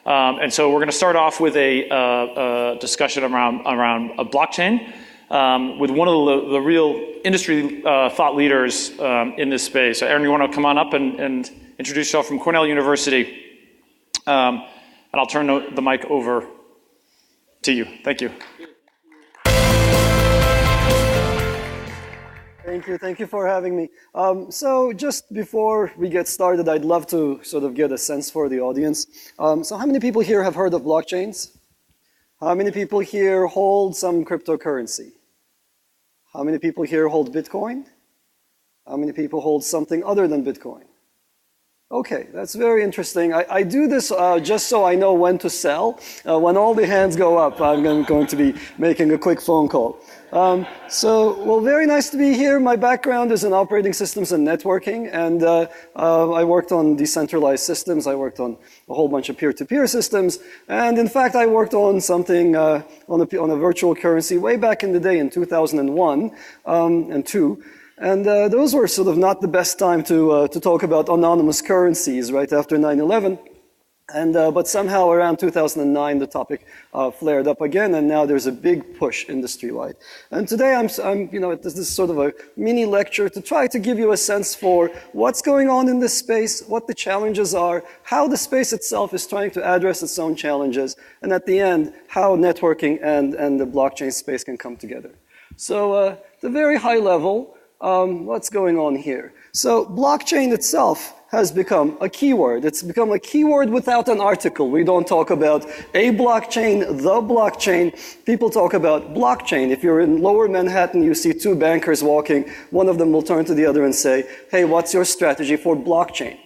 And so we're going to start off with a discussion around a blockchain with one of the real industry thought leaders in this space. Aaron, you want to come on up and introduce yourself from Cornell University? And I'll turn the mic over to you. Thank you. Thank you for having me. So just before we get started, I'd love to sort of get a sense for the audience. So how many people here have heard of blockchains? How many people here hold some cryptocurrency? How many people here hold Bitcoin? How many people hold something other than Bitcoin? Okay, that's very interesting. I do this just so I know when to sell. When all the hands go up, I'm going to be making a quick phone call. Well, very nice to be here. My background is in operating systems and networking, and I worked on decentralized systems. I worked on a whole bunch of peer-to-peer systems, and in fact, I worked on something on a virtual currency way back in the day in 2001 and 2. And those were sort of not the best time to talk about anonymous currencies right after 9/11. And but somehow around 2009, the topic flared up again, and now there's a big push industry-wide. And today this is sort of a mini lecture to try to give you a sense for what's going on in this space, what the challenges are, how the space itself is trying to address its own challenges, and at the end, how networking and the blockchain space can come together. So at a very high level, what's going on here? So blockchain itself has become a keyword. It's become a keyword without an article. We don't talk about a blockchain, the blockchain. People talk about blockchain. If you're in Lower Manhattan, you see two bankers walking. One of them will turn to the other and say, hey, what's your strategy for blockchain?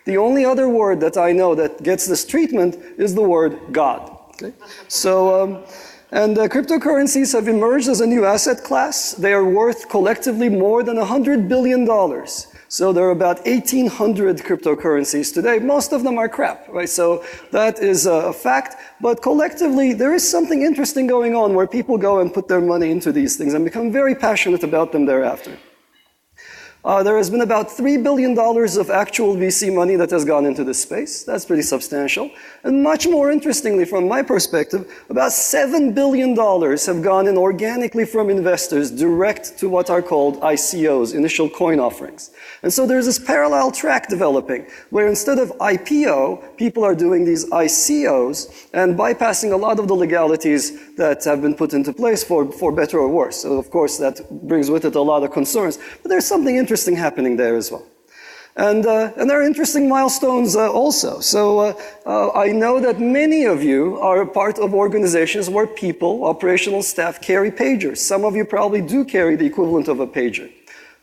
The only other word that I know that gets this treatment is the word God. Okay? So, cryptocurrencies have emerged as a new asset class. They are worth collectively more than $100 billion. So there are about 1,800 cryptocurrencies today. Most of them are crap, right? So that is a fact. But collectively, there is something interesting going on where people go and put their money into these things and become very passionate about them thereafter. There has been about $3 billion of actual VC money that has gone into this space. That's pretty substantial. And much more interestingly, from my perspective, about $7 billion have gone in organically from investors direct to what are called ICOs, initial coin offerings. And so there's this parallel track developing where instead of IPO, people are doing these ICOs and bypassing a lot of the legalities that have been put into place for better or worse. So of course that brings with it a lot of concerns, but there's something interesting happening there as well. And there are interesting milestones also. So I know that many of you are a part of organizations where people, operational staff, carry pagers. Some of you probably do carry the equivalent of a pager.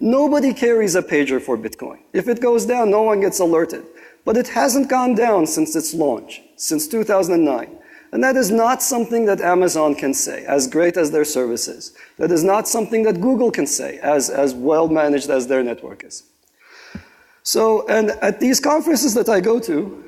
Nobody carries a pager for Bitcoin. If it goes down, no one gets alerted. But it hasn't gone down since its launch, since 2009. And that is not something that Amazon can say, as great as their service is. That is not something that Google can say, as well managed as their network is. So, and at these conferences that I go to,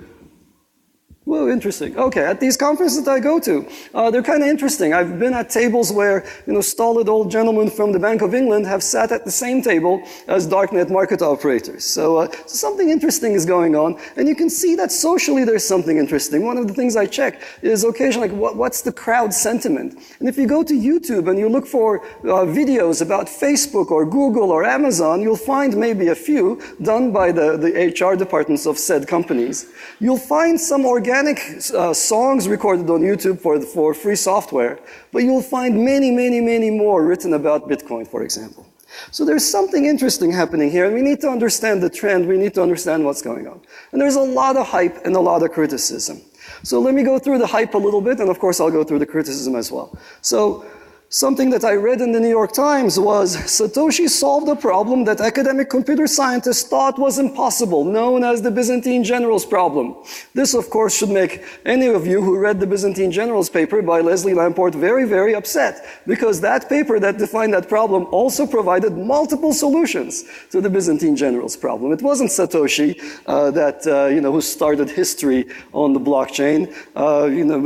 whoa, interesting. Okay, at these conferences that I go to, they're kind of interesting. I've been at tables where, stolid old gentlemen from the Bank of England have sat at the same table as darknet market operators. So something interesting is going on, and you can see that socially there's something interesting. One of the things I check is occasionally, what's the crowd sentiment? And if you go to YouTube and you look for videos about Facebook or Google or Amazon, you'll find maybe a few done by the HR departments of said companies. You'll find some organic songs recorded on YouTube for free software, but you'll find many, many, many more written about Bitcoin, for example. So there's something interesting happening here, and we need to understand the trend. We need to understand what's going on. And there's a lot of hype and a lot of criticism. So let me go through the hype a little bit, and of course I'll go through the criticism as well. So something that I read in the New York Times was Satoshi solved a problem that academic computer scientists thought was impossible, known as the Byzantine generals problem. This, of course, should make any of you who read the Byzantine generals paper by Leslie Lamport very, very upset, because that paper that defined that problem also provided multiple solutions to the Byzantine generals problem. It wasn't Satoshi who started history on the blockchain.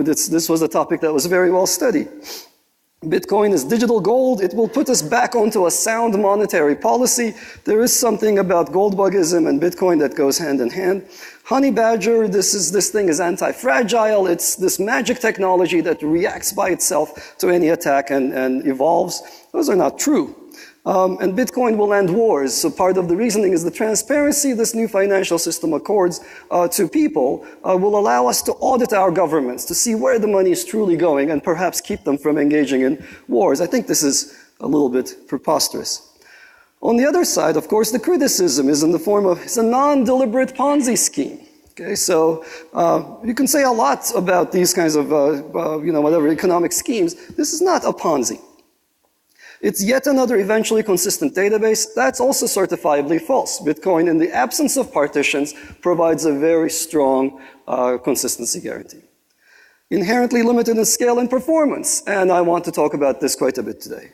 This was a topic that was very well studied. Bitcoin is digital gold. It will put us back onto a sound monetary policy. There is something about gold bugism and Bitcoin that goes hand in hand. Honey Badger, this thing is anti-fragile. It's this magic technology that reacts by itself to any attack and evolves. Those are not true. And Bitcoin will end wars. So part of the reasoning is the transparency this new financial system accords to people will allow us to audit our governments, to see where the money is truly going and perhaps keep them from engaging in wars. I think this is a little bit preposterous. On the other side, of course, the criticism is in the form of, it's a non-deliberate Ponzi scheme. Okay, so you can say a lot about these kinds of, whatever economic schemes. This is not a Ponzi. It's yet another eventually consistent database. That's also certifiably false. Bitcoin, in the absence of partitions, provides a very strong consistency guarantee. Inherently limited in scale and performance, and I want to talk about this quite a bit today.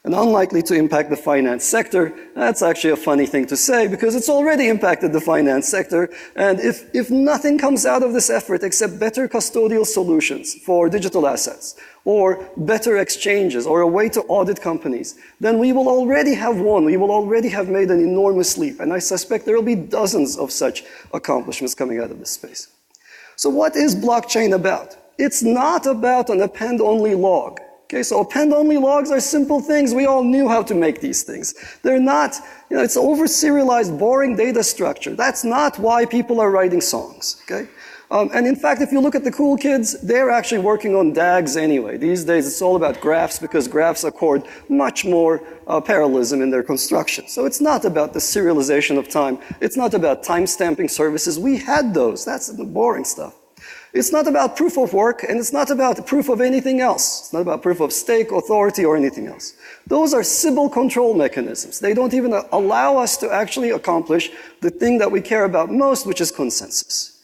And unlikely to impact the finance sector. That's actually a funny thing to say because it's already impacted the finance sector. And if nothing comes out of this effort except better custodial solutions for digital assets or better exchanges or a way to audit companies, then we will already have won. We will already have made an enormous leap. And I suspect there will be dozens of such accomplishments coming out of this space. So what is blockchain about? It's not about an append-only log. Okay, so append-only logs are simple things. We all knew how to make these things. They're not, it's over-serialized, boring data structure. That's not why people are writing songs, okay? And in fact, if you look at the cool kids, they're actually working on DAGs anyway. These days, it's all about graphs because graphs accord much more parallelism in their construction. So it's not about the serialization of time. It's not about time-stamping services. We had those. That's the boring stuff. It's not about proof of work, and it's not about proof of anything else. It's not about proof of stake, authority, or anything else. Those are Sybil control mechanisms. They don't even allow us to actually accomplish the thing that we care about most, which is consensus.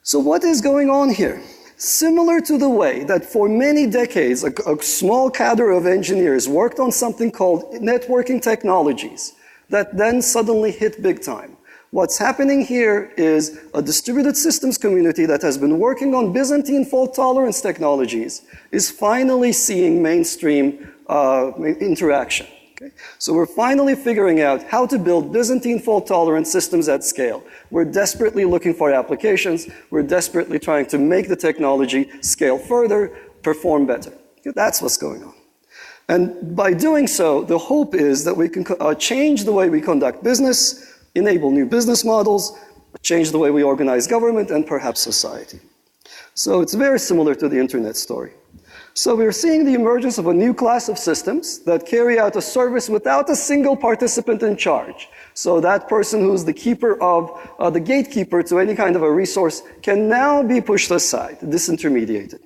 So what is going on here? Similar to the way that for many decades, a small cadre of engineers worked on something called networking technologies that then suddenly hit big time. What's happening here is a distributed systems community that has been working on Byzantine fault tolerance technologies is finally seeing mainstream interaction. Okay? So we're finally figuring out how to build Byzantine fault tolerant systems at scale. We're desperately looking for applications. We're desperately trying to make the technology scale further, perform better. Okay? That's what's going on. And by doing so, the hope is that we can change the way we conduct business, enable new business models, change the way we organize government and perhaps society. So it's very similar to the internet story. So we're seeing the emergence of a new class of systems that carry out a service without a single participant in charge. So that person who's the keeper of, the gatekeeper to any kind of a resource can now be pushed aside, disintermediated.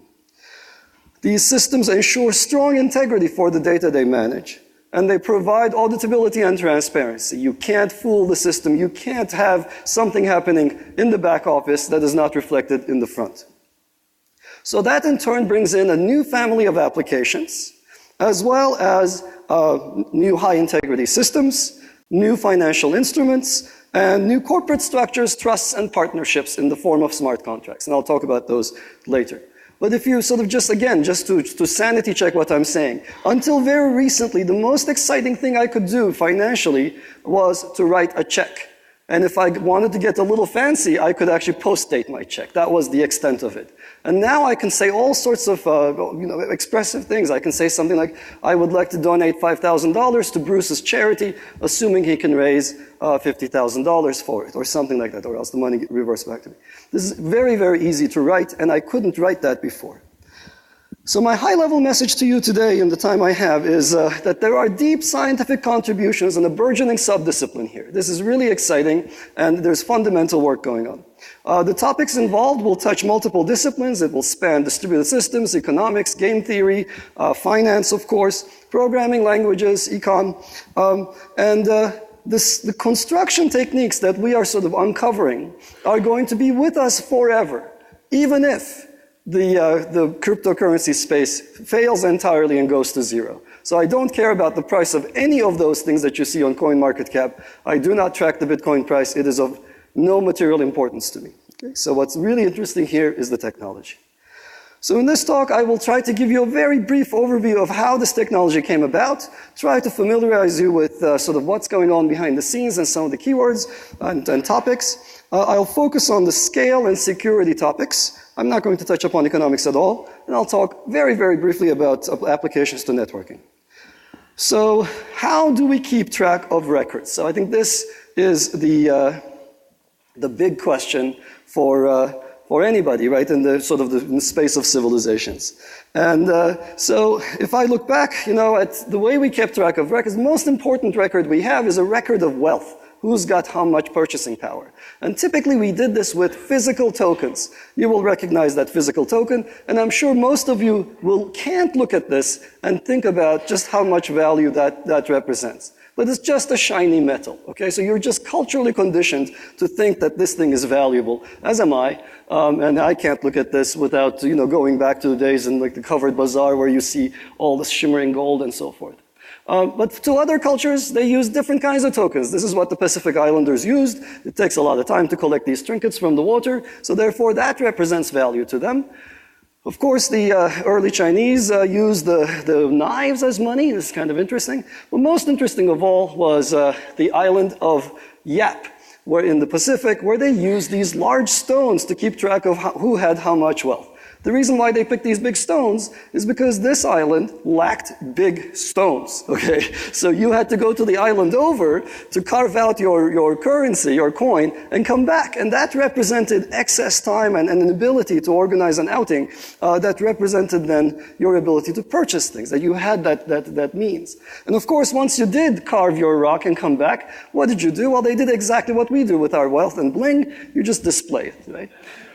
These systems ensure strong integrity for the data they manage. And they provide auditability and transparency. You can't fool the system. You can't have something happening in the back office that is not reflected in the front. So that in turn brings in a new family of applications, as well as new high integrity systems, new financial instruments, and new corporate structures, trusts, and partnerships in the form of smart contracts. And I'll talk about those later. But if you sort of just to sanity check what I'm saying, until very recently, the most exciting thing I could do financially was to write a check. And if I wanted to get a little fancy, I could actually post-date my check. That was the extent of it. And now I can say all sorts of expressive things. I can say something like, I would like to donate $5,000 to Bruce's charity, assuming he can raise $50,000 for it, or something like that, or else the money gets reversed back to me. This is very, very easy to write, and I couldn't write that before. So my high-level message to you today in the time I have is that there are deep scientific contributions and a burgeoning subdiscipline here. This is really exciting, and there's fundamental work going on. The topics involved will touch multiple disciplines. It will span distributed systems, economics, game theory, finance, of course, programming languages, econ, the construction techniques that we are sort of uncovering are going to be with us forever, even if the cryptocurrency space fails entirely and goes to zero. So I don't care about the price of any of those things that you see on CoinMarketCap. I do not track the Bitcoin price. It is of no material importance to me. Okay? So what's really interesting here is the technology. So in this talk, I will try to give you a very brief overview of how this technology came about, try to familiarize you with sort of what's going on behind the scenes and some of the keywords and topics. I'll focus on the scale and security topics. I'm not going to touch upon economics at all, and I'll talk very, very briefly about applications to networking. So how do we keep track of records? So I think this is the big question for anybody, right, in the sort of in the space of civilizations. And so if I look back, at the way we kept track of records, the most important record we have is a record of wealth. Who's got how much purchasing power? And typically we did this with physical tokens. You will recognize that physical token, and I'm sure most of you can't look at this and think about just how much value that represents. But it's just a shiny metal, okay? So you're just culturally conditioned to think that this thing is valuable, as am I. And I can't look at this without, going back to the days in like the covered bazaar where you see all this shimmering gold and so forth. But to other cultures, they use different kinds of tokens. This is what the Pacific Islanders used. It takes a lot of time to collect these trinkets from the water, so therefore that represents value to them. Of course, the early Chinese used the knives as money. This is kind of interesting. But most interesting of all was the island of Yap, where in the Pacific, where they used these large stones to keep track of who had how much wealth. The reason why they picked these big stones is because this island lacked big stones, okay? So you had to go to the island over to carve out your currency, your coin, and come back. And that represented excess time and an ability to organize an outing that represented then your ability to purchase things, that you had that means. And of course, once you did carve your rock and come back, what did you do? Well, they did exactly what we do with our wealth and bling. You just display it, right?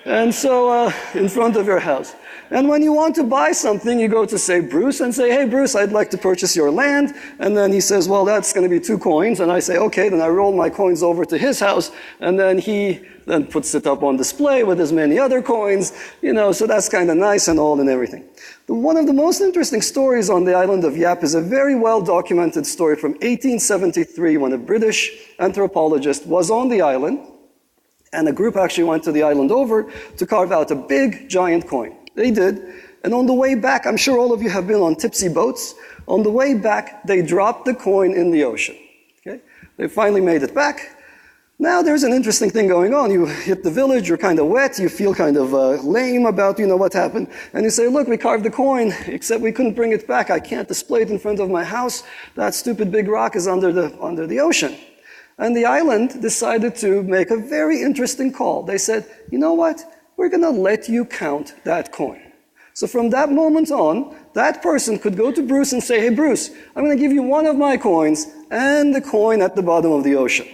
And so, in front of your house. And when you want to buy something, you go to, say, Bruce and say, hey, Bruce, I'd like to purchase your land. And then he says, well, that's going to be 2 coins. And I say, okay, then I roll my coins over to his house. And then he then puts it up on display with as many other coins, so that's kind of nice and all and everything. But one of the most interesting stories on the island of Yap is a very well-documented story from 1873 when a British anthropologist was on the island. And a group actually went to the island over to carve out a big, giant coin. They did. And on the way back, I'm sure all of you have been on tipsy boats. On the way back, they dropped the coin in the ocean. Okay? They finally made it back. Now there's an interesting thing going on. You hit the village, you're kind of wet, you feel kind of lame about, what happened. And you say, look, we carved the coin, except we couldn't bring it back. I can't display it in front of my house. That stupid big rock is under the ocean. And the island decided to make a very interesting call. They said, you know what? We're going to let you count that coin. So from that moment on, that person could go to Bruce and say, hey, Bruce, I'm going to give you one of my coins and the coin at the bottom of the ocean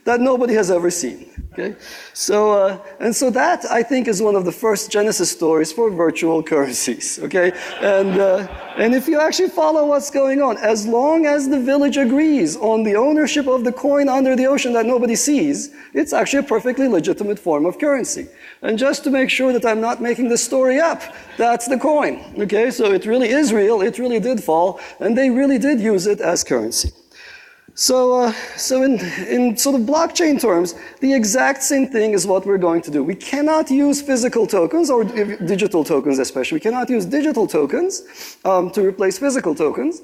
that nobody has ever seen. Okay? So, and so that, I think, is one of the first genesis stories for virtual currencies. Okay? And if you actually follow what's going on, as long as the village agrees on the ownership of the coin under the ocean that nobody sees, it's actually a perfectly legitimate form of currency. And just to make sure that I'm not making this story up, that's the coin. Okay? So it really is real, it really did fall, and they really did use it as currency. So in sort of blockchain terms, the exact same thing is what we're going to do. We cannot use physical tokens, or digital tokens especially. We cannot use digital tokens to replace physical tokens,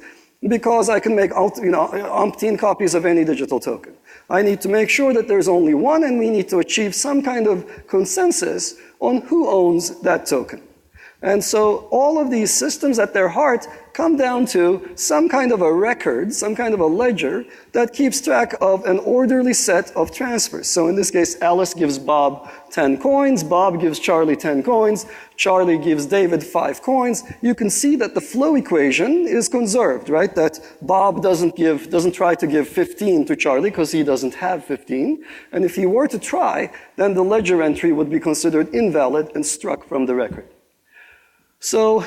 because I can make umpteen copies of any digital token. I need to make sure that there's only one, and we need to achieve some kind of consensus on who owns that token. And so all of these systems at their heart come down to some kind of a record, some kind of a ledger that keeps track of an orderly set of transfers. So in this case, Alice gives Bob 10 coins, Bob gives Charlie 10 coins, Charlie gives David 5 coins. You can see that the flow equation is conserved, right? That Bob doesn't try to give 15 to Charlie because he doesn't have 15. And if he were to try, then the ledger entry would be considered invalid and struck from the record. So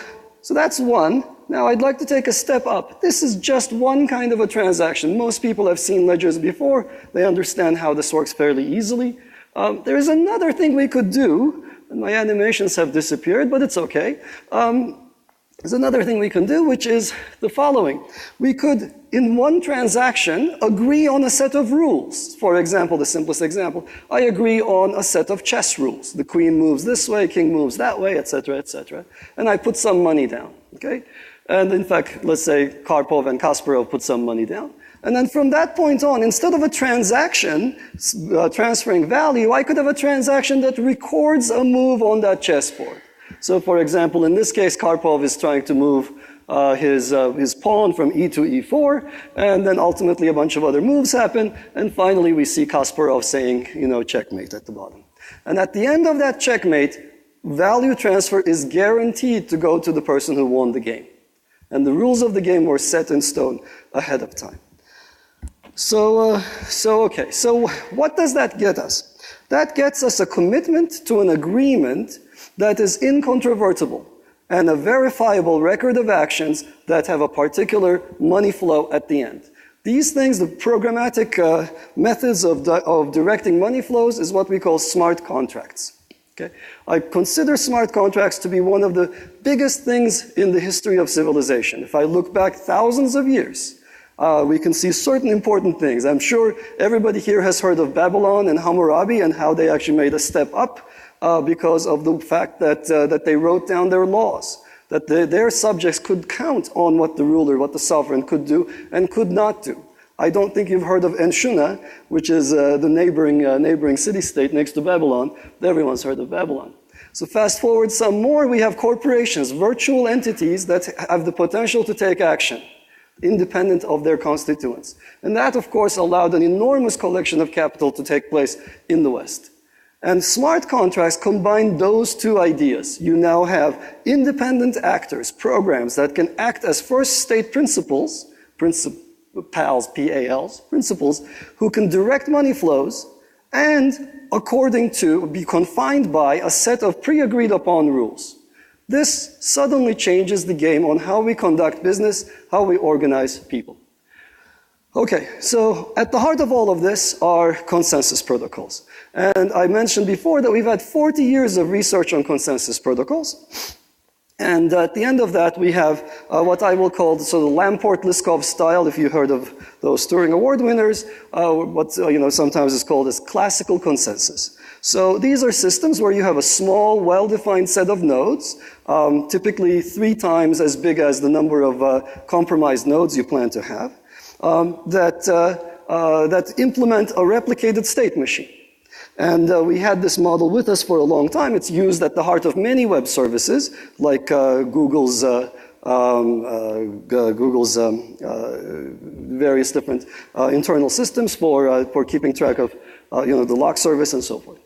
that's one. Now I'd like to take a step up. This is just one kind of a transaction. Most people have seen ledgers before. They understand how this works fairly easily. There is another thing we could do, and my animations have disappeared, but it's okay. There's another thing we can do, which is the following. We could, in one transaction, agree on a set of rules. For example, the simplest example, I agree on a set of chess rules. The queen moves this way, king moves that way, etc., etc. And I put some money down, okay? And in fact, let's say Karpov and Kasparov put some money down. And then from that point on, instead of a transaction transferring value, I could have a transaction that records a move on that chessboard. So for example, in this case, Karpov is trying to move his pawn from e to e4, and then ultimately a bunch of other moves happen, and finally we see Kasparov saying, checkmate at the bottom. And at the end of that checkmate, value transfer is guaranteed to go to the person who won the game. And the rules of the game were set in stone ahead of time. So what does that get us? That gets us a commitment to an agreement that is incontrovertible and a verifiable record of actions that have a particular money flow at the end. These things, the programmatic methods of directing money flows, is what we call smart contracts. Okay? I consider smart contracts to be one of the biggest things in the history of civilization. If I look back thousands of years, we can see certain important things. I'm sure everybody here has heard of Babylon and Hammurabi and how they actually made a step up because of the fact that they wrote down their laws, that their subjects could count on what the ruler, what the sovereign could do and could not do. I don't think you've heard of Enshuna, which is the neighboring city-state next to Babylon. Everyone's heard of Babylon. So fast forward some more, we have corporations, virtual entities that have the potential to take action, independent of their constituents. And that, of course, allowed an enormous collection of capital to take place in the West. And smart contracts combine those two ideas. You now have independent actors, programs that can act as first state principals, PALs, P-A-Ls, principals, who can direct money flows and be confined by a set of pre-agreed upon rules. This suddenly changes the game on how we conduct business, how we organize people. Okay, so at the heart of all of this are consensus protocols. And I mentioned before that we've had 40 years of research on consensus protocols. And at the end of that, we have what I will call the sort of Lamport-Liskov style, if you heard of those Turing Award winners, what sometimes is called as classical consensus. So these are systems where you have a small, well-defined set of nodes, typically 3 times as big as the number of compromised nodes you plan to have, that implement a replicated state machine. And we had this model with us for a long time. It's used at the heart of many web services, like Google's various different internal systems for keeping track of the lock service and so forth.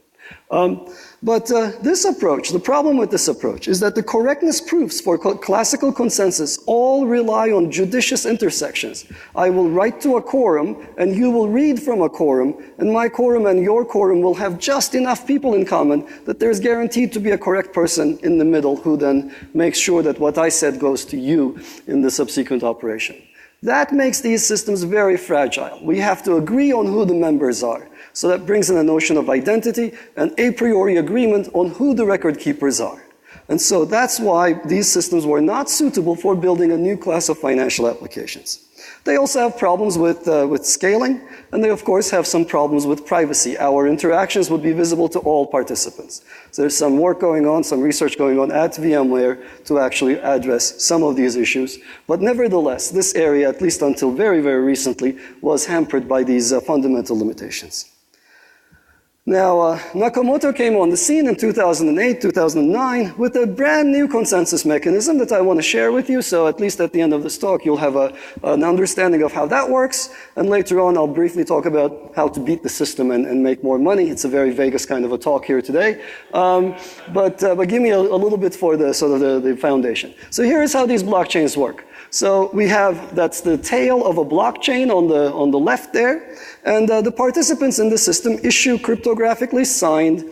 But this approach, the problem with this approach is that the correctness proofs for classical consensus all rely on judicious intersections. I will write to a quorum, and you will read from a quorum, and my quorum and your quorum will have just enough people in common that there's guaranteed to be a correct person in the middle who then makes sure that what I said goes to you in the subsequent operation. That makes these systems very fragile. We have to agree on who the members are. So that brings in a notion of identity and a priori agreement on who the record keepers are. And so that's why these systems were not suitable for building a new class of financial applications. They also have problems with scaling, and they of course have some problems with privacy. Our interactions would be visible to all participants. So there's some work going on, some research going on at VMware to actually address some of these issues. But nevertheless, this area, at least until very, very recently, was hampered by these fundamental limitations. Now, Nakamoto came on the scene in 2008, 2009 with a brand new consensus mechanism that I want to share with you. So at least at the end of this talk, you'll have an understanding of how that works. And later on, I'll briefly talk about how to beat the system and make more money. It's a very Vegas kind of a talk here today. But give me a little bit for the sort of the foundation. So here's how these blockchains work. So we have, that's the tail of a blockchain on the left there. And the participants in the system issue cryptographically signed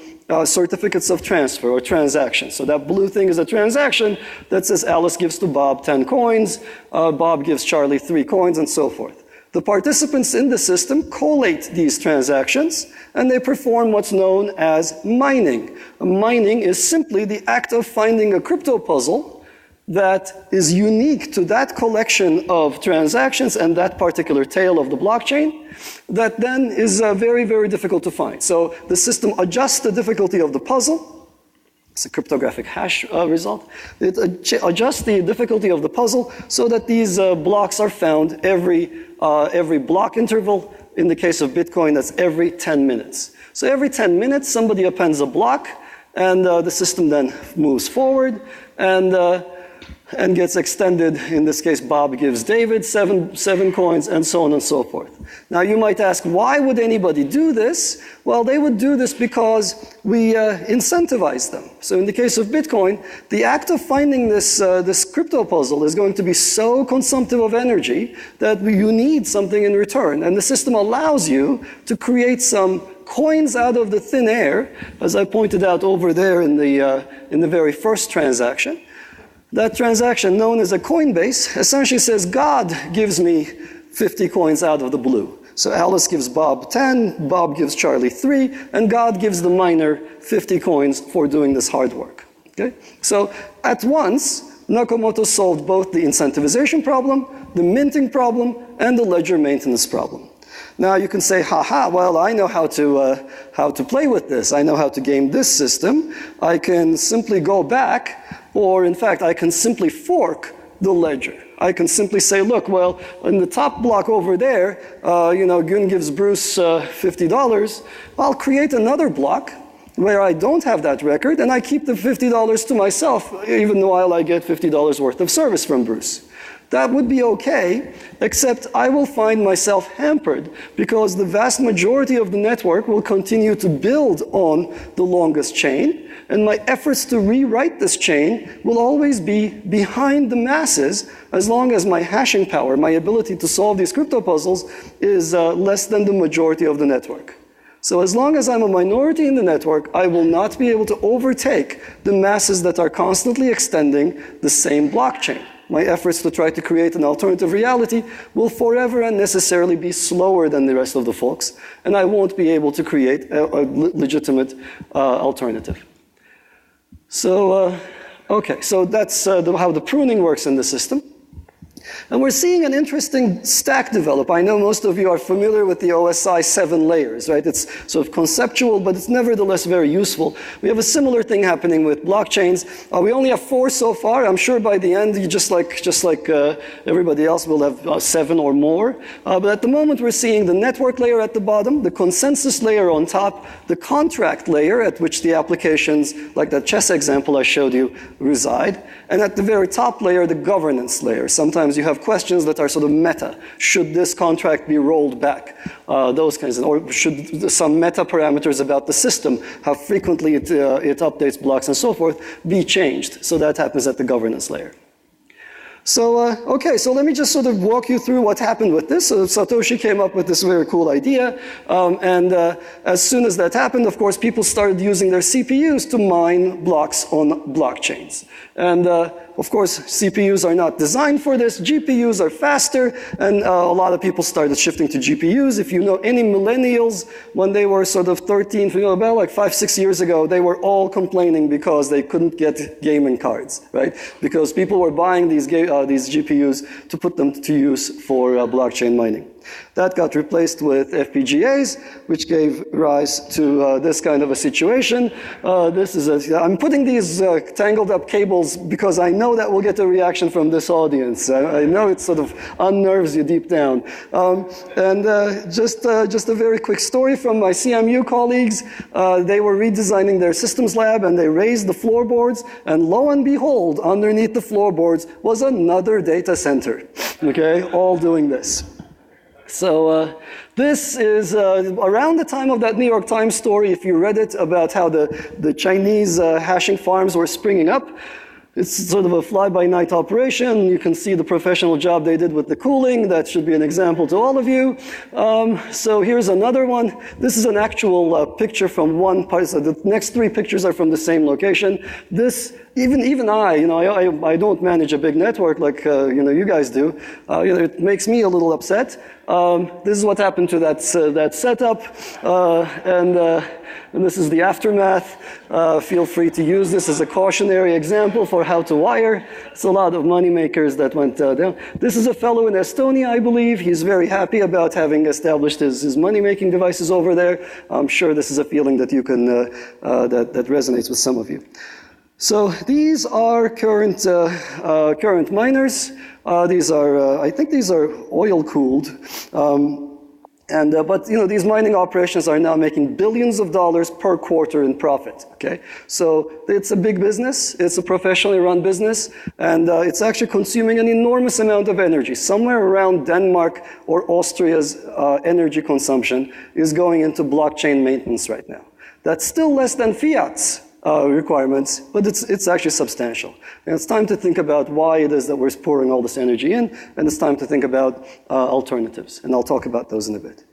certificates of transfer or transactions. So that blue thing is a transaction that says Alice gives to Bob 10 coins, Bob gives Charlie 3 coins, and so forth. The participants in the system collate these transactions, and they perform what's known as mining. Mining is simply the act of finding a crypto puzzle that is unique to that collection of transactions and that particular tail of the blockchain that then is very, very difficult to find. So the system adjusts the difficulty of the puzzle. It's a cryptographic hash result. It adjusts the difficulty of the puzzle so that these blocks are found every block interval. In the case of Bitcoin, that's every 10 minutes. So every 10 minutes, somebody appends a block, and the system then moves forward and gets extended. In this case, Bob gives David seven coins, and so on and so forth. Now, you might ask, why would anybody do this? Well, they would do this because we incentivize them. So in the case of Bitcoin, the act of finding this crypto puzzle is going to be so consumptive of energy that you need something in return. And the system allows you to create some coins out of the thin air, as I pointed out over there in the very first transaction. That transaction, known as a Coinbase, essentially says God gives me 50 coins out of the blue. So Alice gives Bob 10, Bob gives Charlie 3, and God gives the miner 50 coins for doing this hard work. Okay? So at once, Nakamoto solved both the incentivization problem, the minting problem, and the ledger maintenance problem. Now you can say, haha, well, I know how to play with this. I know how to game this system. I can simply go back, or in fact, I can simply fork the ledger. I can simply say, look, well, in the top block over there, Gun gives Bruce $50. I'll create another block where I don't have that record, and I keep the $50 to myself, even while I get $50 worth of service from Bruce. That would be okay, except I will find myself hampered because the vast majority of the network will continue to build on the longest chain, and my efforts to rewrite this chain will always be behind the masses as long as my hashing power, my ability to solve these crypto puzzles, is less than the majority of the network. So as long as I'm a minority in the network, I will not be able to overtake the masses that are constantly extending the same blockchain. My efforts to try to create an alternative reality will forever and necessarily be slower than the rest of the folks, and I won't be able to create a legitimate alternative. So, okay, so that's how the pruning works in the system. And we're seeing an interesting stack develop. I know most of you are familiar with the OSI 7 layers, right? It's sort of conceptual, but it's nevertheless very useful. We have a similar thing happening with blockchains. We only have 4 so far. I'm sure by the end, just like everybody else, will have 7 or more. But at the moment, we're seeing the network layer at the bottom, the consensus layer on top, the contract layer at which the applications, like that chess example I showed you, reside, and at the very top layer, the governance layer. Sometimes you have questions that are sort of meta. Should this contract be rolled back? Those kinds of, or should some meta parameters about the system, how frequently it updates blocks and so forth, be changed? So that happens at the governance layer. So, okay, so let me just sort of walk you through what happened with this. So Satoshi came up with this very cool idea, and as soon as that happened, of course, people started using their CPUs to mine blocks on blockchains. And of course, CPUs are not designed for this. GPUs are faster, and a lot of people started shifting to GPUs. If you know any millennials, when they were sort of 13, about like 5-6 years ago, they were all complaining because they couldn't get gaming cards, right? Because people were buying these GPUs to put them to use for blockchain mining. That got replaced with FPGAs, which gave rise to this kind of a situation. I'm putting these tangled up cables because I know that we'll get a reaction from this audience. I know it sort of unnerves you deep down. Just a very quick story from my CMU colleagues. They were redesigning their systems lab, and they raised the floorboards, and lo and behold, underneath the floorboards was another data center, okay, all doing this. So this is around the time of that New York Times story, if you read it, about how the Chinese hashing farms were springing up. It's sort of a fly-by-night operation. You can see the professional job they did with the cooling. That should be an example to all of you. So here's another one. This is an actual picture from one part. So the next 3 pictures are from the same location. This, even I don't manage a big network like you guys do. It makes me a little upset. This is what happened to that setup, and and this is the aftermath. Feel free to use this as a cautionary example for how to wire. It's a lot of money makers that went down. This is a fellow in Estonia, I believe. He's very happy about having established his money-making devices over there. I'm sure this is a feeling that you can, that resonates with some of you. So these are current miners. These are, I think these are oil-cooled. But these mining operations are now making billions of dollars per quarter in profit, okay? So it's a big business, it's a professionally run business, and it's actually consuming an enormous amount of energy. Somewhere around Denmark or Austria's energy consumption is going into blockchain maintenance right now. That's still less than fiat's requirements, but it's actually substantial. And it's time to think about why it is that we're pouring all this energy in, and it's time to think about alternatives, and I'll talk about those in a bit.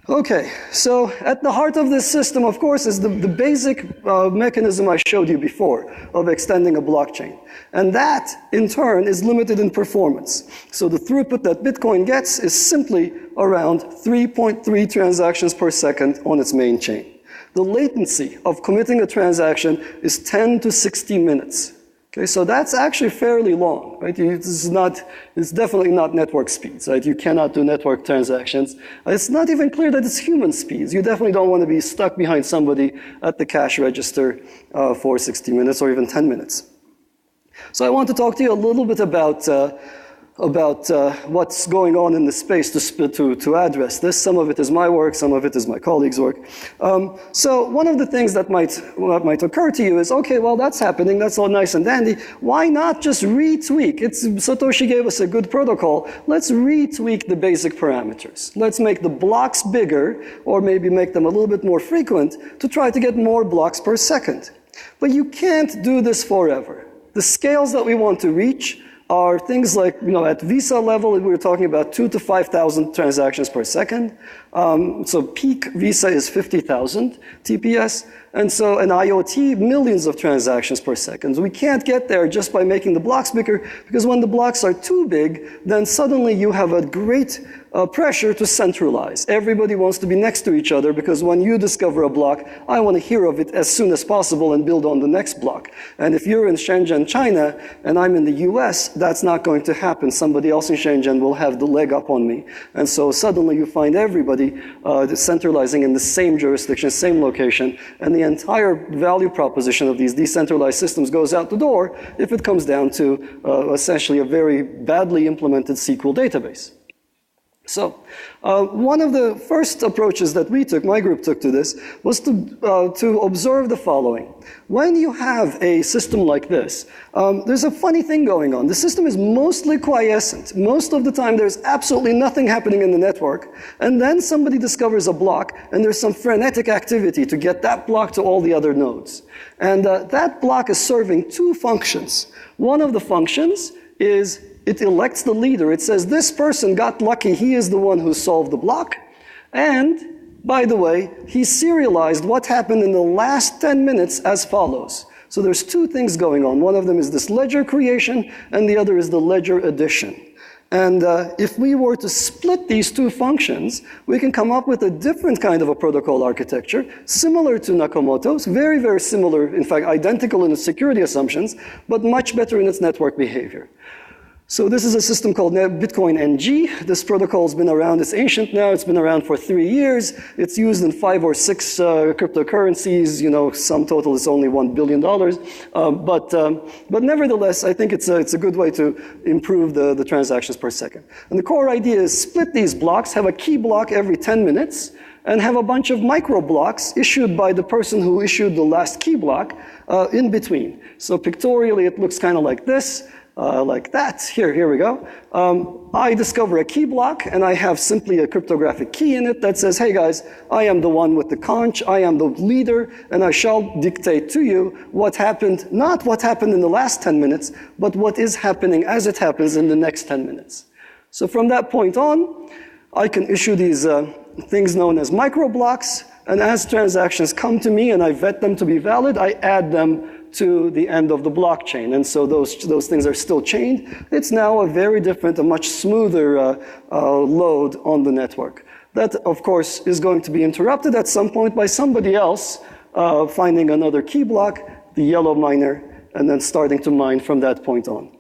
Okay, so at the heart of this system, of course, is the basic mechanism I showed you before of extending a blockchain. And that, in turn, is limited in performance. So the throughput that Bitcoin gets is simply around 3.3 transactions per second on its main chain. The latency of committing a transaction is 10 to 60 minutes. Okay, so that's actually fairly long, right? It's definitely not network speeds, right? You cannot do network transactions. It's not even clear that it's human speeds. You definitely don't want to be stuck behind somebody at the cash register for 60 minutes or even 10 minutes. So I want to talk to you a little bit about what's going on in the space to address this. Some of it is my work, some of it is my colleagues' work. So one of the things that might occur to you is, okay, well, that's happening, that's all nice and dandy. Why not just retweak? Satoshi gave us a good protocol. Let's retweak the basic parameters. Let's make the blocks bigger, or maybe make them a little bit more frequent to try to get more blocks per second. But you can't do this forever. The scales that we want to reach are things like, at Visa level, we're talking about 2,000 to 5,000 transactions per second. So peak Visa is 50,000 TPS. And so an IoT, millions of transactions per second. We can't get there just by making the blocks bigger, because when the blocks are too big, then suddenly you have a great pressure to centralize. Everybody wants to be next to each other, because when you discover a block, I want to hear of it as soon as possible and build on the next block. And if you're in Shenzhen, China, and I'm in the US, that's not going to happen. Somebody else in Shenzhen will have the leg up on me. And so suddenly you find everybody centralizing in the same jurisdiction, same location, and the entire value proposition of these decentralized systems goes out the door if it comes down to essentially a very badly implemented SQL database. So one of the first approaches that my group took to this, was to observe the following. When you have a system like this, there's a funny thing going on. The system is mostly quiescent. Most of the time, there's absolutely nothing happening in the network. And then somebody discovers a block, and there's some frenetic activity to get that block to all the other nodes. And that block is serving two functions. One of the functions is it elects the leader. It says, this person got lucky, he is the one who solved the block. And, by the way, he serialized what happened in the last 10 minutes as follows. So there's two things going on. One of them is this ledger creation, and the other is the ledger addition. And if we were to split these two functions, we can come up with a different kind of a protocol architecture, similar to Nakamoto's, very, very similar, in fact, identical in its security assumptions, but much better in its network behavior. So this is a system called Bitcoin NG. This protocol has been around. It's ancient now. It's been around for 3 years. It's used in 5 or 6 cryptocurrencies. Sum total is only $1 billion. But nevertheless, I think it's a good way to improve the transactions per second. And the core idea is split these blocks, have a key block every 10 minutes, and have a bunch of micro blocks issued by the person who issued the last key block in between. So pictorially, it looks kind of like this. Like that. Here we go. I discover a key block, and I have simply a cryptographic key in it that says, hey guys, I am the one with the conch, I am the leader, and I shall dictate to you what happened, not what happened in the last 10 minutes, but what is happening as it happens in the next 10 minutes. So from that point on, I can issue these things known as micro blocks, and as transactions come to me and I vet them to be valid, I add them to the end of the blockchain. And so those things are still chained. It's now a very different, a much smoother load on the network. That, of course, is going to be interrupted at some point by somebody else finding another key block, the yellow miner, and then starting to mine from that point on.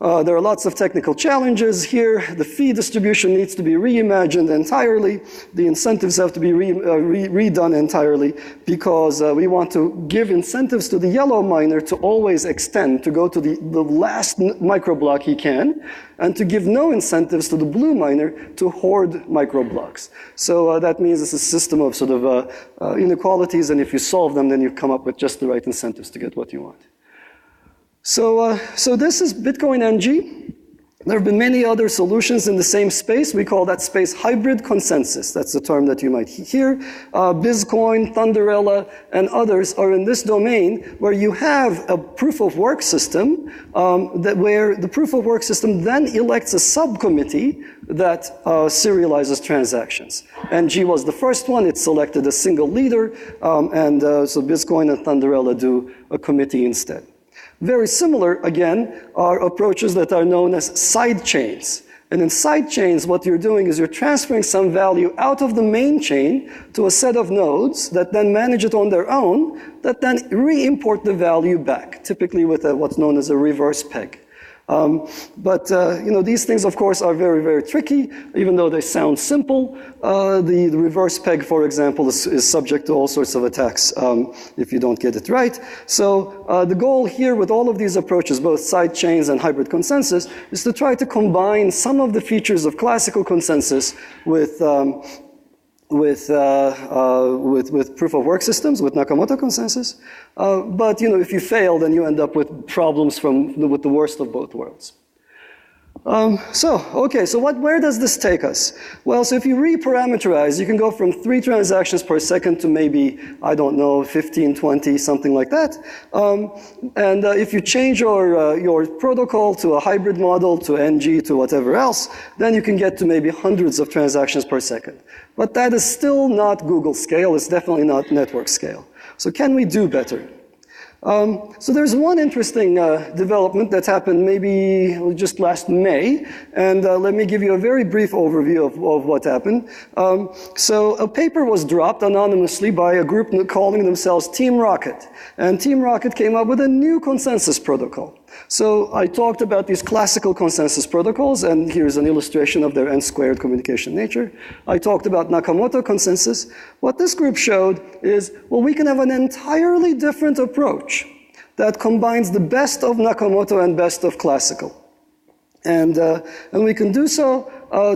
There are lots of technical challenges here. The fee distribution needs to be reimagined entirely. The incentives have to be redone entirely because we want to give incentives to the yellow miner to always extend, to go to the last microblock he can, and to give no incentives to the blue miner to hoard microblocks. So that means it's a system of sort of inequalities, and if you solve them, then you come up with just the right incentives to get what you want. So this is Bitcoin NG. There have been many other solutions in the same space. We call that space hybrid consensus. That's the term that you might hear. Bizcoin, Thunderella, and others are in this domain where you have a proof of work system where the proof of work system then elects a subcommittee that serializes transactions. NG was the first one. It selected a single leader, so Bizcoin and Thunderella do a committee instead. Very similar, again, are approaches that are known as side chains. And in side chains, what you're doing is you're transferring some value out of the main chain to a set of nodes that then manage it on their own, that then re-import the value back, typically with what's known as a reverse peg. These things, of course, are very, very tricky, even though they sound simple. The reverse peg, for example, is subject to all sorts of attacks if you don't get it right. So the goal here with all of these approaches, both side chains and hybrid consensus, is to try to combine some of the features of classical consensus with proof of work systems, with Nakamoto Consensus. But if you fail, then you end up with problems with the worst of both worlds. So where does this take us? Well, so if you reparameterize, you can go from 3 transactions per second to maybe, I don't know, 15, 20, something like that. If you change your protocol to a hybrid model, to NG, to whatever else, then you can get to maybe hundreds of transactions per second. But that is still not Google scale. It's definitely not network scale. So can we do better? So there's one interesting development that happened maybe just last May, and let me give you a very brief overview of what happened. So a paper was dropped anonymously by a group calling themselves Team Rocket, and Team Rocket came up with a new consensus protocol. So I talked about these classical consensus protocols, and here's an illustration of their n-squared communication nature. I talked about Nakamoto Consensus. What this group showed is, well, we can have an entirely different approach that combines the best of Nakamoto and best of classical. And we can do so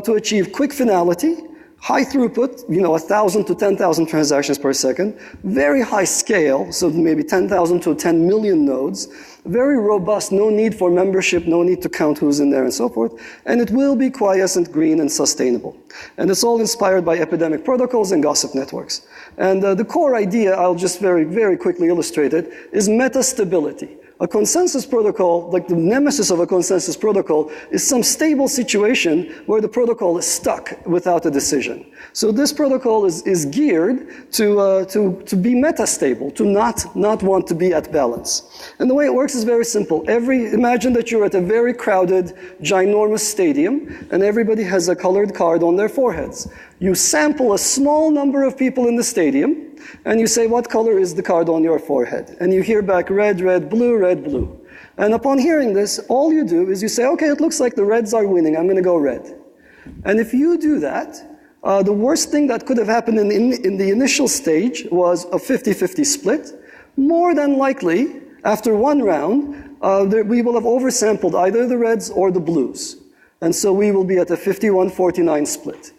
to achieve quick finality, high throughput, 1,000 to 10,000 transactions per second, very high scale, so maybe 10,000 to 10 million nodes, very robust, no need for membership, no need to count who's in there and so forth, and it will be quiescent, green, and sustainable. And it's all inspired by epidemic protocols and gossip networks. And the core idea, I'll just very, very quickly illustrate it, is metastability. A consensus protocol, like the nemesis of a consensus protocol, is some stable situation where the protocol is stuck without a decision. So this protocol is geared to be metastable, to not want to be at balance. And the way it works is very simple. Imagine that you're at a very crowded, ginormous stadium, and everybody has a colored card on their foreheads. You sample a small number of people in the stadium, and you say, what color is the card on your forehead? And you hear back red, red, blue, red, blue. And upon hearing this, all you do is you say, okay, it looks like the reds are winning, I'm gonna go red. And if you do that, the worst thing that could have happened in the initial stage was a 50-50 split. More than likely, after one round, we will have oversampled either the reds or the blues. And so we will be at a 51-49 split.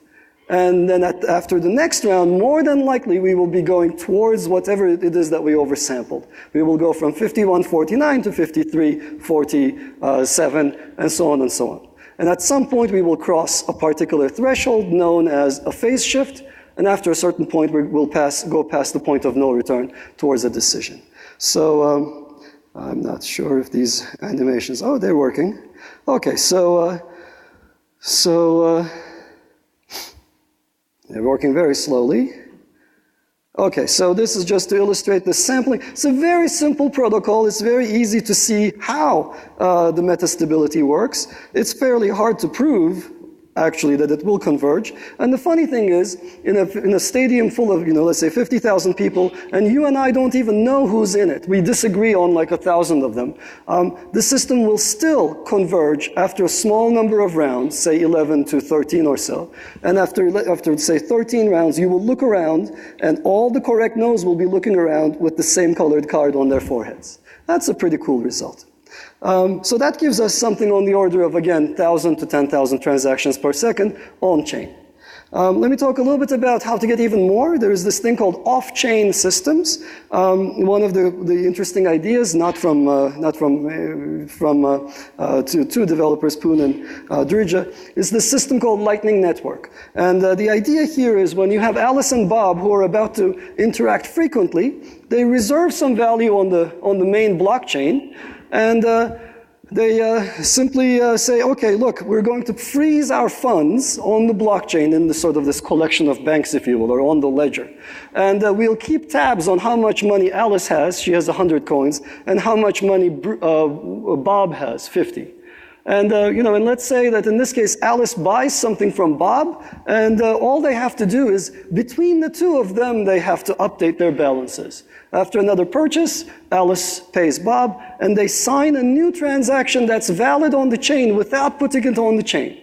And then after the next round, more than likely, we will be going towards whatever it is that we oversampled. We will go from 51-49 to 53-47, and so on and so on. And at some point, we will cross a particular threshold known as a phase shift, and after a certain point, we will go past the point of no return towards a decision. So I'm not sure if these animations, oh, they're working. Okay, they're working very slowly. Okay, so this is just to illustrate the sampling. It's a very simple protocol. It's very easy to see how the metastability works. It's fairly hard to prove actually, that it will converge. And the funny thing is, in a stadium full of, let's say 50,000 people, and you and I don't even know who's in it. We disagree on like 1,000 of them. The system will still converge after a small number of rounds, say 11 to 13 or so. And after say 13 rounds, you will look around, and all the correct nodes will be looking around with the same colored card on their foreheads. That's a pretty cool result. So that gives us something on the order of, again, 1,000 to 10,000 transactions per second on-chain. Let me talk a little bit about how to get even more. There is this thing called off-chain systems. One of the interesting ideas, not from two developers, Poon and Drija, is this system called Lightning Network. And the idea here is when you have Alice and Bob who are about to interact frequently, they reserve some value on the main blockchain, and they simply say, okay, look, we're going to freeze our funds on the blockchain in this collection of banks, if you will, or on the ledger. And we'll keep tabs on how much money Alice has, she has 100 coins, and how much money Bob has, 50. And, and let's say that in this case, Alice buys something from Bob, and all they have to do is, between the two of them, they have to update their balances. After another purchase, Alice pays Bob, and they sign a new transaction that's valid on the chain without putting it on the chain.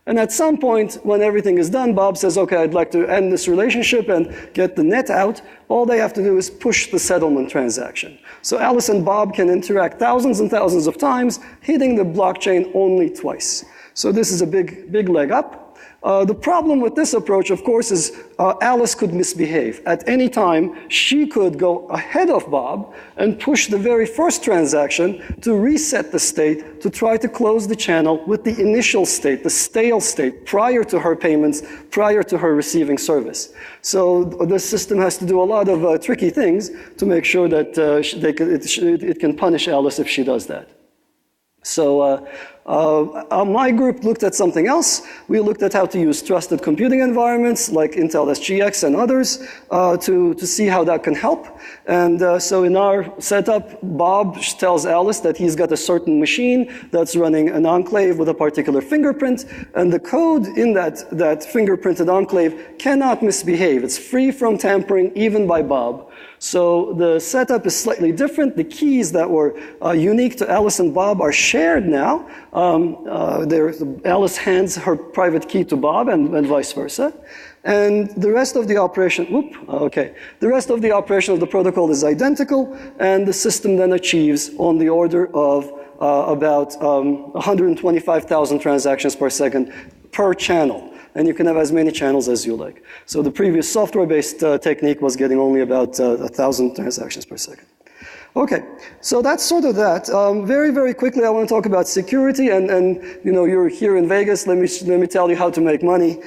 And at some point, when everything is done, Bob says, okay, I'd like to end this relationship and get the net out. All they have to do is push the settlement transaction. So Alice and Bob can interact thousands and thousands of times, hitting the blockchain only twice. So this is a big leg up. The problem with this approach, of course, is Alice could misbehave. At any time, she could go ahead of Bob and push the very first transaction to reset the state, to try to close the channel with the initial state, the stale state, prior to her payments, prior to her receiving service. So the system has to do a lot of tricky things to make sure that it can punish Alice if she does that. So my group looked at something else. We looked at how to use trusted computing environments like Intel SGX and others to see how that can help. And so in our setup, Bob tells Alice that he's got a certain machine that's running an enclave with a particular fingerprint, and the code in that fingerprinted enclave cannot misbehave. It's free from tampering, even by Bob. So the setup is slightly different. The keys that were unique to Alice and Bob are shared now. Alice hands her private key to Bob and vice versa. And the rest of the operation, the rest of the operation of the protocol is identical, and the system then achieves on the order of about 125,000 transactions per second per channel. And you can have as many channels as you like. So the previous software-based technique was getting only about 1,000 transactions per second. Okay, so that's sort of that. Very, very quickly, I want to talk about security, and you're here in Vegas. Let me tell you how to make money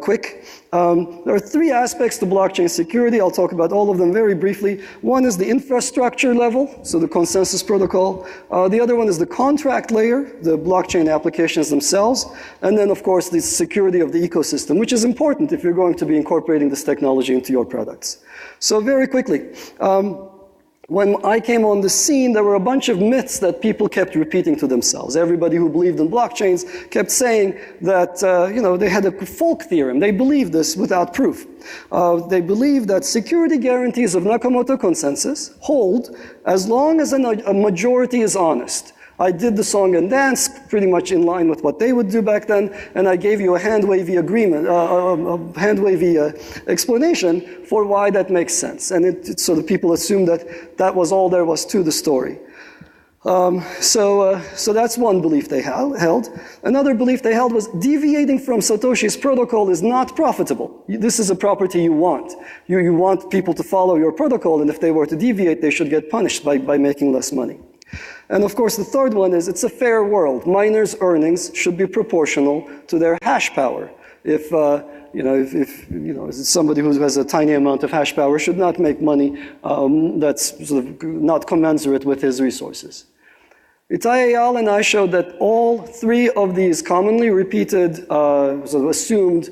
quick. There are three aspects to blockchain security. I'll talk about all of them very briefly. One is the infrastructure level, so the consensus protocol. The other one is the contract layer, the blockchain applications themselves. And then, of course, the security of the ecosystem, which is important if you're going to be incorporating this technology into your products. So very quickly, when I came on the scene, there were a bunch of myths that people kept repeating to themselves. Everybody who believed in blockchains kept saying that, they had a folk theorem. They believed this without proof. They believed that security guarantees of Nakamoto Consensus hold as long as a majority is honest. I did the song and dance pretty much in line with what they would do back then, and I gave you a hand-wavy agreement, hand-wavy explanation for why that makes sense. And so the people assumed that that was all there was to the story. So that's one belief they held. Another belief they held was deviating from Satoshi's protocol is not profitable. This is a property you want. You want people to follow your protocol, and if they were to deviate, they should get punished by making less money. And of course, the third one is it's a fair world. Miners' earnings should be proportional to their hash power. If somebody who has a tiny amount of hash power should not make money that's sort of not commensurate with his resources. Itai al and I showed that all three of these commonly repeated, sort of assumed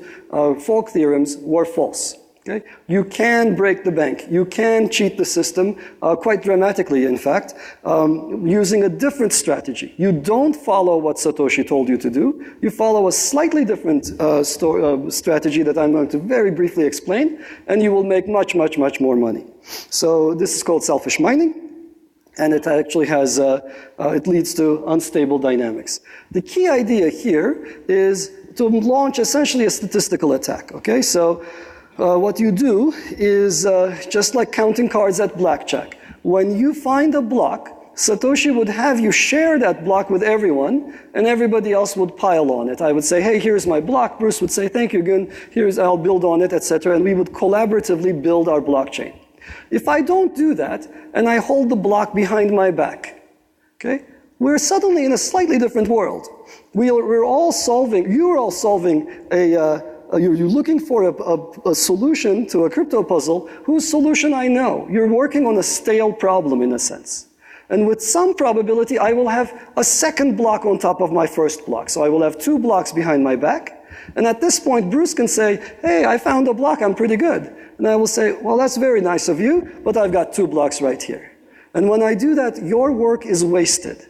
folk theorems were false. Okay? You can break the bank. You can cheat the system quite dramatically, in fact, using a different strategy. You don't follow what Satoshi told you to do. You follow a slightly different strategy that I'm going to very briefly explain, and you will make much, much, much more money. So this is called selfish mining. And it actually has, it leads to unstable dynamics. The key idea here is to launch essentially a statistical attack, okay? So what you do is just like counting cards at blackjack. When you find a block, Satoshi would have you share that block with everyone, and everybody else would pile on it. I would say, hey, here's my block. Bruce would say, thank you, Gun. I'll build on it, etc. And we would collaboratively build our blockchain. If I don't do that, and I hold the block behind my back, okay, we're suddenly in a slightly different world. You're all solving you're looking for a solution to a crypto puzzle whose solution I know. You're working on a stale problem in a sense. And with some probability, I will have a second block on top of my first block. So I will have 2 blocks behind my back. And at this point, Bruce can say, hey, I found a block, I'm pretty good. And I will say, well, that's very nice of you, but I've got 2 blocks right here. And when I do that, your work is wasted.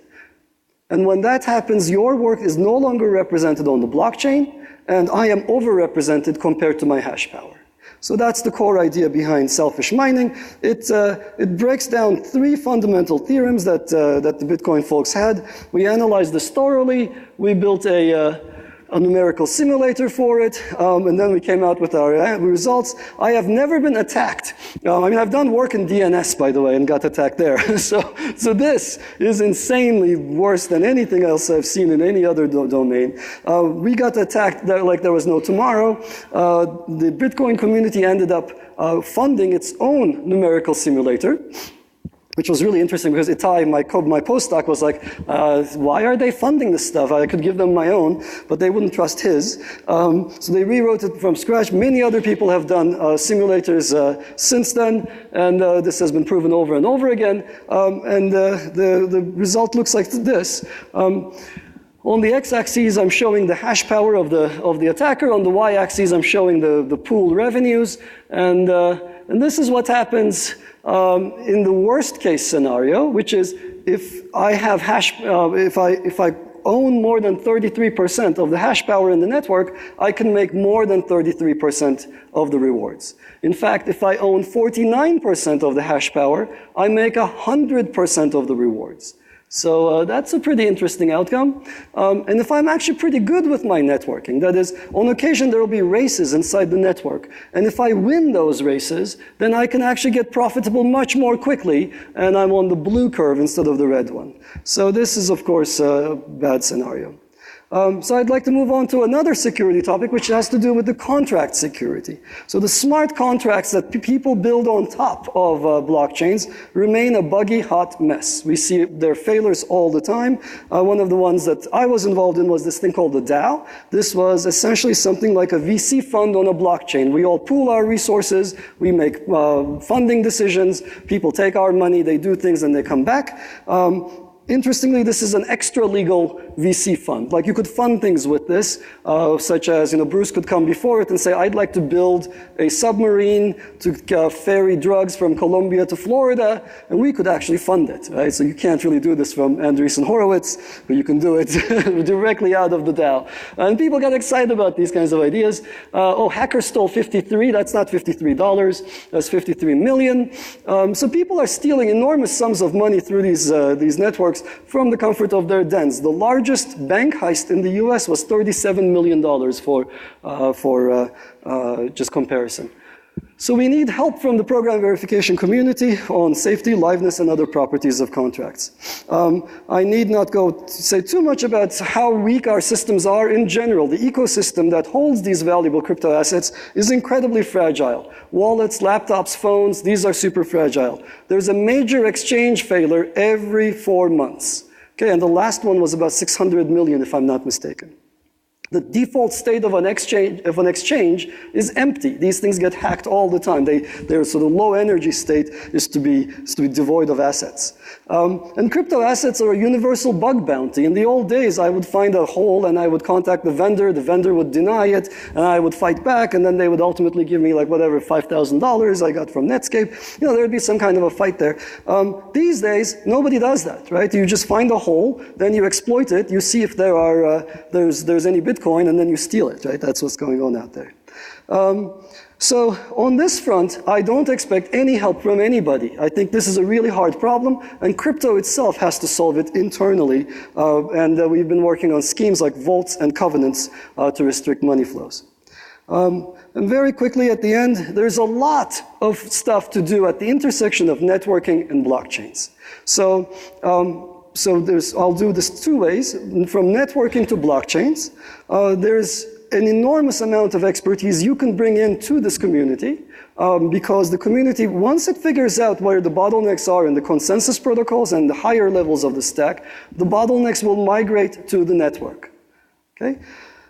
And when that happens, your work is no longer represented on the blockchain, and I am overrepresented compared to my hash power. So that's the core idea behind selfish mining. It breaks down 3 fundamental theorems that the Bitcoin folks had. We analyzed this thoroughly. We built a numerical simulator for it, and then we came out with our results. I have never been attacked. I've done work in DNS, by the way, and got attacked there. so this is insanely worse than anything else I've seen in any other domain. We got attacked like there was no tomorrow. The Bitcoin community ended up funding its own numerical simulator, which was really interesting because Itai, my postdoc, was like, why are they funding this stuff? I could give them my own, but they wouldn't trust his. So they rewrote it from scratch. Many other people have done simulators since then, and this has been proven over and over again. And the result looks like this. On the x-axis, I'm showing the hash power of the attacker. On the y-axis, I'm showing the pool revenues. And this is what happens in the worst case scenario, which is if I have if I own more than 33% of the hash power in the network, I can make more than 33% of the rewards. In fact, if I own 49% of the hash power, I make 100% of the rewards. So that's a pretty interesting outcome. And if I'm actually pretty good with my networking, that is, on occasion there will be races inside the network. And if I win those races, then I can actually get profitable much more quickly, and I'm on the blue curve instead of the red one. So this is, of course, a bad scenario. So I'd like to move on to another security topic, which has to do with the contract security. So the smart contracts that people build on top of blockchains remain a buggy, hot mess. We see their failures all the time. One of the ones that I was involved in was this thing called the DAO. This was essentially something like a VC fund on a blockchain. We all pool our resources, we make funding decisions, people take our money, they do things, and they come back. Interestingly, this is an extra-legal VC fund. Like, you could fund things with this, such as, Bruce could come before it and say, I'd like to build a submarine to ferry drugs from Colombia to Florida, and we could actually fund it, right? So you can't really do this from Andreessen Horowitz, but you can do it directly out of the DAO. And people get excited about these kinds of ideas. Oh, hacker stole 53, that's not $53, that's 53 million. So people are stealing enormous sums of money through these networks from the comfort of their dens. The largest bank heist in the US was $37 million for just comparison. So we need help from the program verification community on safety, liveness, and other properties of contracts. I need not say too much about how weak our systems are in general. The ecosystem that holds these valuable crypto assets is incredibly fragile. Wallets, laptops, phones, these are super fragile. There's a major exchange failure every 4 months. Okay, and the last one was about 600 million, if I'm not mistaken. The default state of an exchange is empty. These things get hacked all the time. Their sort of low energy state is to be devoid of assets. And crypto assets are a universal bug bounty. In the old days, I would find a hole and I would contact the vendor would deny it, and I would fight back, and then they would ultimately give me like whatever, $5,000 I got from Netscape. You know, there'd be some kind of a fight there. These days, nobody does that, right? You just find a hole, then you exploit it, you see if there's any Bitcoin, and then you steal it, right? That's what's going on out there. So on this front, I don't expect any help from anybody. I think this is a really hard problem, and crypto itself has to solve it internally. And we've been working on schemes like vaults and covenants to restrict money flows. And very quickly at the end, there's a lot of stuff to do at the intersection of networking and blockchains. So I'll do this two ways. From networking to blockchains, there's an enormous amount of expertise you can bring into this community because the community, once it figures out where the bottlenecks are in the consensus protocols and the higher levels of the stack, the bottlenecks will migrate to the network. Okay?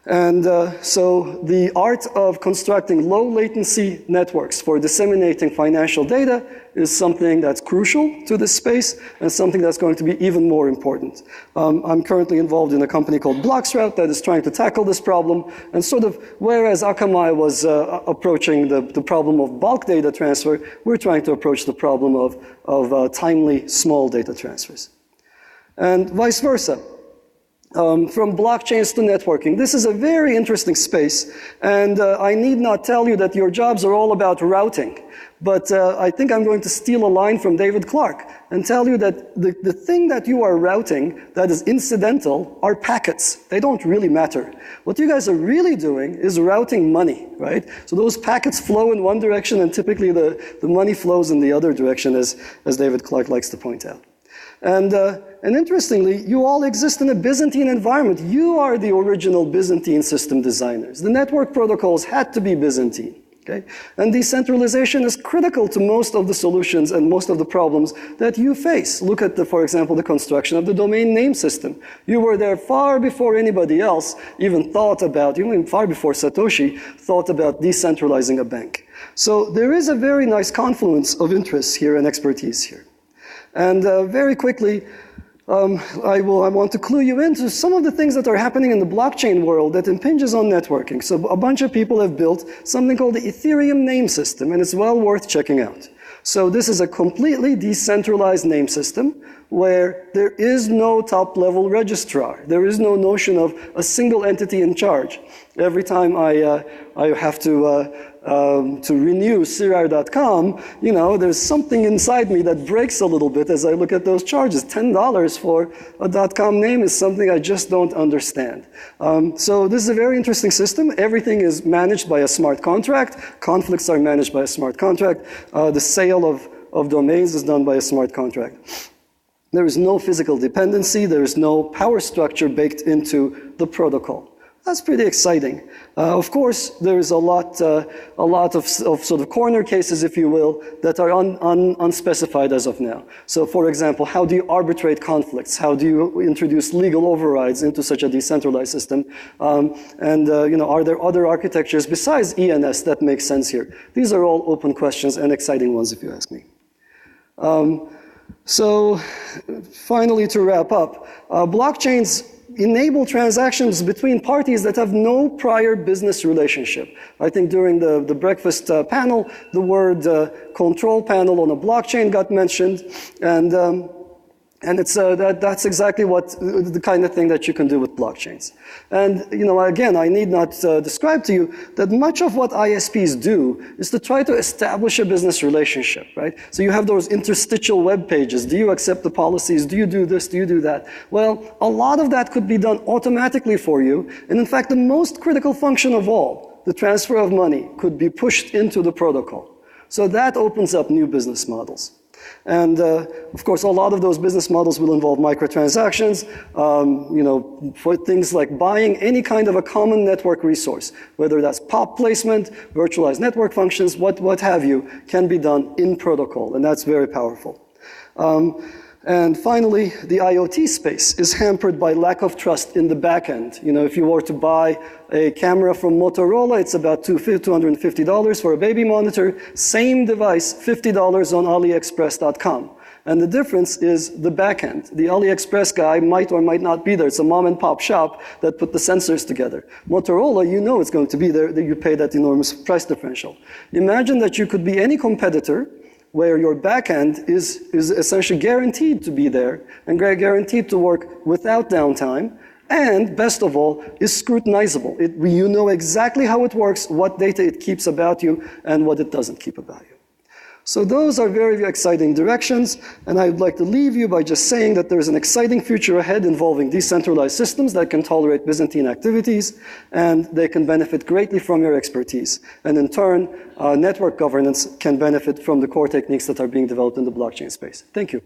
And so the art of constructing low latency networks for disseminating financial data is something that's crucial to this space and something that's going to be even more important. I'm currently involved in a company called Bloxroute that is trying to tackle this problem, and sort of whereas Akamai was approaching the problem of bulk data transfer, we're trying to approach the problem of timely small data transfers. And vice versa. From blockchains to networking. This is a very interesting space, and I need not tell you that your jobs are all about routing, but I think I'm going to steal a line from David Clark and tell you that the thing that you are routing that is incidental are packets. They don't really matter. What you guys are really doing is routing money, right? So those packets flow in one direction, and typically the money flows in the other direction, as David Clark likes to point out. And interestingly, you all exist in a Byzantine environment. You are the original Byzantine system designers. The network protocols had to be Byzantine. Okay? And decentralization is critical to most of the solutions and most of the problems that you face. Look at, for example, the construction of the domain name system. You were there far before anybody else even thought about, even far before Satoshi thought about decentralizing a bank. So there is a very nice confluence of interests here and expertise here. And very quickly, I want to clue you into some of the things that are happening in the blockchain world that impinges on networking. So a bunch of people have built something called the Ethereum name system, and it's well worth checking out. So this is a completely decentralized name system where there is no top-level registrar. There is no notion of a single entity in charge. Every time I have to renew Sirar.com, you know, there's something inside me that breaks a little bit as I look at those charges. $10 for a .com name is something I just don't understand. So this is a very interesting system. Everything is managed by a smart contract. Conflicts are managed by a smart contract. The sale of domains is done by a smart contract. There is no physical dependency. There is no power structure baked into the protocol. That's pretty exciting. Of course, there is a lot of sort of corner cases, if you will, that are unspecified as of now. So, for example, how do you arbitrate conflicts? How do you introduce legal overrides into such a decentralized system? You know, are there other architectures besides ENS that make sense here? These are all open questions and exciting ones, if you ask me. So, finally, to wrap up, blockchains enable transactions between parties that have no prior business relationship. I think during the breakfast panel, the word control panel on a blockchain got mentioned, and it's that's exactly what the kind of thing that you can do with blockchains. And you know, again, I need not describe to you that much of what ISPs do is to try to establish a business relationship, right? So you have those interstitial web pages. Do you accept the policies? Do you do this? Do you do that? Well, a lot of that could be done automatically for you. And in fact, the most critical function of all, the transfer of money, could be pushed into the protocol. So that opens up new business models. And of course, a lot of those business models will involve microtransactions, you know, for things like buying any kind of a common network resource, whether that's POP placement, virtualized network functions, what have you, can be done in protocol, and that's very powerful. And finally, the IoT space is hampered by lack of trust in the back end. You know, if you were to buy a camera from Motorola, it's about $250 for a baby monitor. Same device, $50 on AliExpress.com. And the difference is the back end. The AliExpress guy might or might not be there. It's a mom and pop shop that put the sensors together. Motorola, you know it's going to be there, that you pay that enormous price differential. Imagine that you could be any competitor where your back end is essentially guaranteed to be there and guaranteed to work without downtime, and best of all, is scrutinizable. You know exactly how it works, what data it keeps about you, and what it doesn't keep about you. So those are very, very exciting directions, and I'd like to leave you by just saying that there's an exciting future ahead involving decentralized systems that can tolerate Byzantine activities, and they can benefit greatly from your expertise. And in turn, network governance can benefit from the core techniques that are being developed in the blockchain space. Thank you.